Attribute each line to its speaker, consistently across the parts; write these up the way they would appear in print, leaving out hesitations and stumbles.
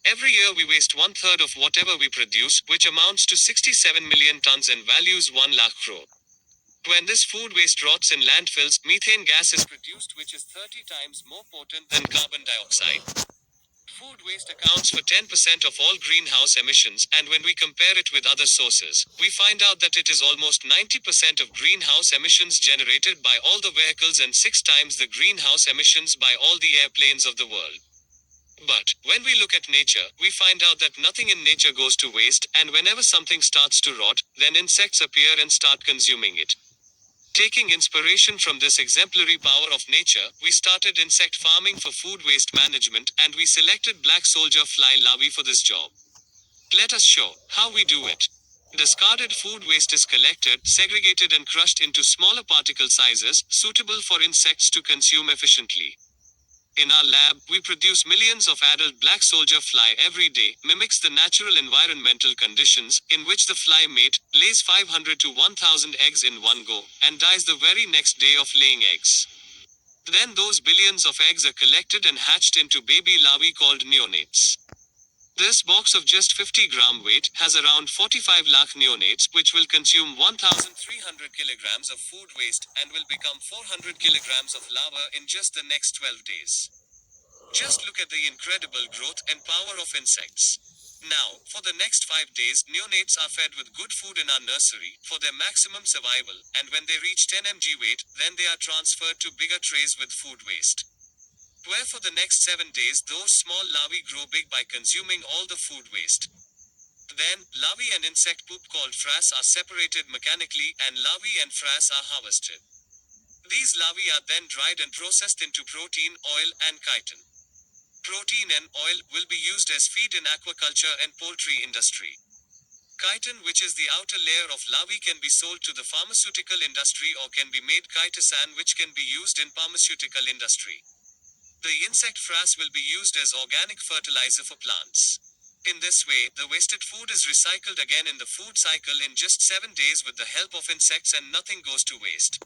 Speaker 1: Every year we waste one-third of whatever we produce, which amounts to 67 million tons and values 1 lakh crore. When this food waste rots in landfills, methane gas is produced, which is 30 times more potent than carbon dioxide. Food waste accounts for 10% of all greenhouse emissions, and when we compare it with other sources, we find out that it is almost 90% of greenhouse emissions generated by all the vehicles and 6 times the greenhouse emissions by all the airplanes of the world. But, when we look at nature, we find out that nothing in nature goes to waste, and whenever something starts to rot, then insects appear and start consuming it. Taking inspiration from this exemplary power of nature, we started insect farming for food waste management, and we selected black soldier fly larvae for this job. Let us show how we do it. Discarded food waste is collected, segregated and crushed into smaller particle sizes, suitable for insects to consume efficiently. In our lab, we produce millions of adult black soldier fly every day, mimics the natural environmental conditions, in which the fly mate lays 500 to 1000 eggs in one go, and dies the very next day of laying eggs. Then those billions of eggs are collected and hatched into baby larvae called neonates. This box of just 50 gram weight has around 45 lakh neonates, which will consume 1,300 kilograms of food waste and will become 400 kilograms of larvae in just the next 12 days. Just look at the incredible growth and power of insects. Now, for the next 5 days, neonates are fed with good food in our nursery for their maximum survival, and when they reach 10 mg weight, then they are transferred to bigger trays with food waste, where for the next 7 days those small larvae grow big by consuming all the food waste. Then, larvae and insect poop called frass are separated mechanically, and larvae and frass are harvested. These larvae are then dried and processed into protein, oil, and chitin. Protein and oil will be used as feed in aquaculture and poultry industry. Chitin, which is the outer layer of larvae, can be sold to the pharmaceutical industry or can be made chitosan, which can be used in pharmaceutical industry. The insect frass will be used as organic fertilizer for plants. In this way, the wasted food is recycled again in the food cycle in just 7 days with the help of insects, and nothing goes to waste.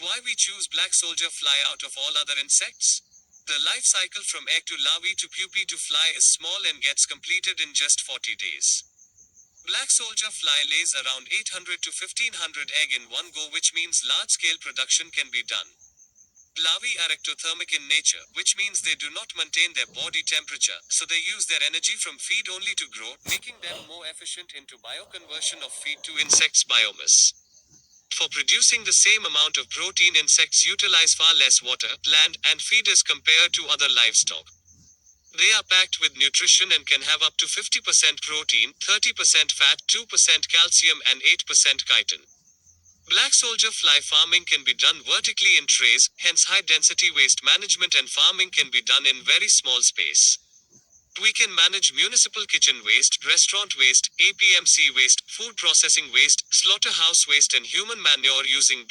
Speaker 1: Why we choose black soldier fly out of all other insects? The life cycle from egg to larvae to pupae to fly is small and gets completed in just 40 days. Black soldier fly lays around 800 to 1500 egg in one go, which means large-scale production can be done. Larvae are ectothermic in nature, which means they do not maintain their body temperature, so they use their energy from feed only to grow, making them more efficient into bioconversion of feed to insects biomass. For producing the same amount of protein, insects utilize far less water, land, and feed as compared to other livestock. They are packed with nutrition and can have up to 50% protein, 30% fat, 2% calcium, and 8% chitin. Black soldier fly farming can be done vertically in trays, hence high-density waste management, and farming can be done in very small space. We can manage municipal kitchen waste, restaurant waste, APMC waste, food processing waste, slaughterhouse waste, and human manure using